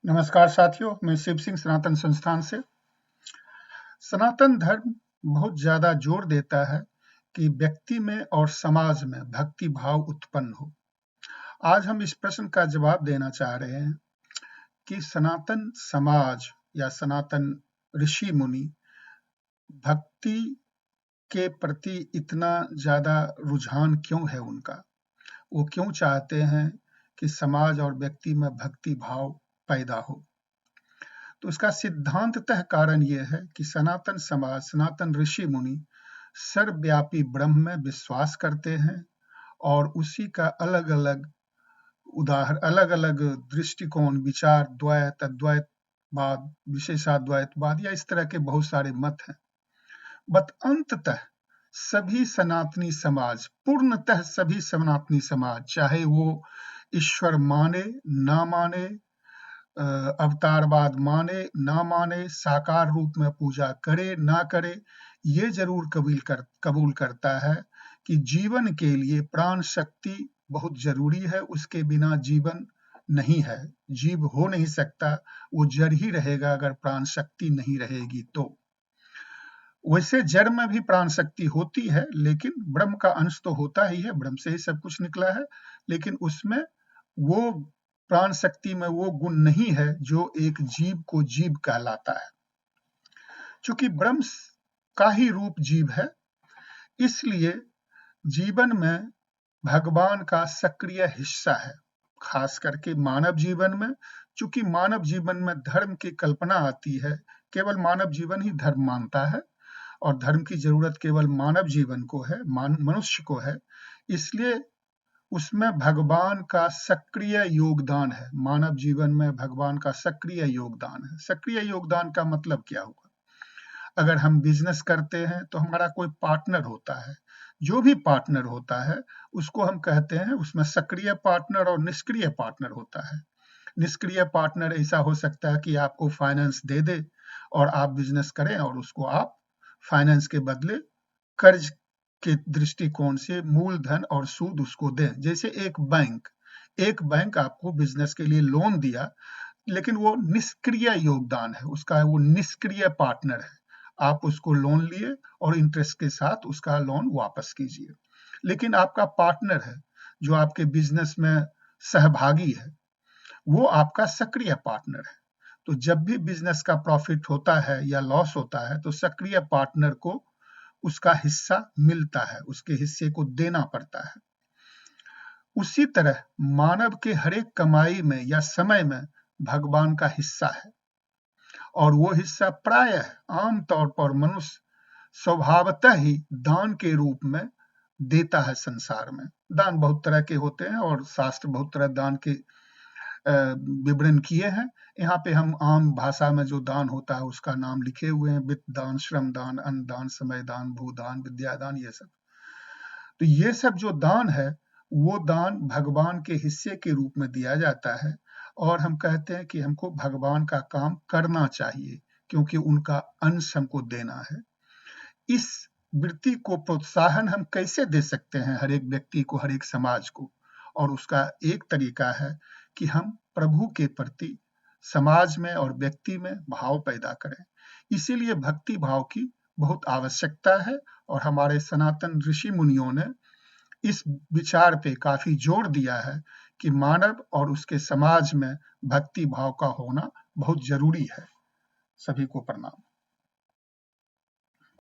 नमस्कार साथियों, मैं शिव सिंह सनातन संस्थान से। सनातन धर्म बहुत ज्यादा जोर देता है कि व्यक्ति में और समाज में भक्ति भाव उत्पन्न हो। आज हम इस प्रश्न का जवाब देना चाह रहे हैं कि सनातन समाज या सनातन ऋषि मुनि भक्ति के प्रति इतना ज्यादा रुझान क्यों है उनका? वो क्यों चाहते हैं कि समाज और व्यक्ति में भक्ति भाव पैदा हो? तो इसका सिद्धांततः कारण यह है कि सनातन समाज, सनातन ऋषि मुनि सर्वव्यापी ब्रह्म में विश्वास करते हैं और उसी का अलग अलग दृष्टिकोण, विचार, द्वैत, अद्वैतवाद, विशेषाद्वैतवाद या इस तरह के बहुत सारे मत हैं। बट अंततः सभी सनातनी समाज, पूर्णतः सभी सनातनी समाज, चाहे वो ईश्वर माने ना माने, अवतारवाद माने ना माने, साकार रूप में पूजा करे ना करे, ये जरूर कबूल करता है कि जीवन के लिए प्राण शक्ति बहुत जरूरी है। उसके बिना जीवन नहीं है, जीव हो नहीं सकता, वो जड़ ही रहेगा अगर प्राण शक्ति नहीं रहेगी तो। वैसे जड़ में भी प्राण शक्ति होती है, लेकिन ब्रह्म का अंश तो होता ही है, ब्रह्म से ही सब कुछ निकला है, लेकिन उसमें वो प्राण शक्ति में वो गुण नहीं है जो एक जीव को जीव कहलाता है। चूंकि ब्रह्म का ही रूप जीव है, इसलिए जीवन में भगवान का सक्रिय हिस्सा है, खास करके मानव जीवन में। चूंकि मानव जीवन में धर्म की कल्पना आती है, केवल मानव जीवन ही धर्म मानता है और धर्म की जरूरत केवल मानव जीवन को है, मनुष्य को है, इसलिए उसमें भगवान का सक्रिय योगदान है। मानव जीवन में भगवान का सक्रिय योगदान है। सक्रिय योगदान का मतलब क्या हुआ? अगर हम बिजनेस करते हैं तो हमारा कोई पार्टनर होता है, जो भी पार्टनर होता है उसको हम कहते हैं, उसमें सक्रिय पार्टनर और निष्क्रिय पार्टनर होता है। निष्क्रिय पार्टनर ऐसा हो सकता है कि आपको फाइनेंस दे दे और आप बिजनेस करें और उसको आप फाइनेंस के बदले कर्ज के दृष्टिकोण से मूलधन और सूद उसको दें। जैसे एक बैंक आपको बिजनेस के लिए लोन दिया, लेकिन वो निष्क्रिय योगदान है, उसका वो निष्क्रिय पार्टनर है। आप उसको लोन लिए और इंटरेस्ट के साथ उसका लोन वापस कीजिए। लेकिन आपका पार्टनर है जो आपके बिजनेस में सहभागी है, वो आपका सक्रिय पार्टनर है। तो जब भी बिजनेस का प्रॉफिट होता है या लॉस होता है तो सक्रिय पार्टनर को उसका हिस्सा मिलता है, उसके हिस्से को देना पड़ता है। उसी तरह मानव के हर एक कमाई में या समय में भगवान का हिस्सा है और वो हिस्सा प्रायः आमतौर पर मनुष्य स्वभावतः ही दान के रूप में देता है। संसार में दान बहुत तरह के होते हैं और शास्त्र बहुत तरह दान के विवरण किए हैं। यहाँ पे हम आम भाषा में जो दान होता है उसका नाम लिखे हुए हैं: वित्त दान, श्रम दान, अन्न दान, समय दान, भूदान, विद्यादान, ये सब। तो ये सब जो दान है वो दान भगवान के हिस्से के रूप में दिया जाता है और हम कहते हैं कि हमको भगवान का काम करना चाहिए क्योंकि उनका अंश हमको देना है। इस वृत्ति को प्रोत्साहन हम कैसे दे सकते हैं हर एक व्यक्ति को, हर एक समाज को? और उसका एक तरीका है कि हम प्रभु के प्रति समाज में और व्यक्ति में भाव पैदा करें। इसीलिए भक्ति भाव की बहुत आवश्यकता है और हमारे सनातन ऋषि मुनियों ने इस विचार पे काफी जोर दिया है कि मानव और उसके समाज में भक्ति भाव का होना बहुत जरूरी है। सभी को प्रणाम।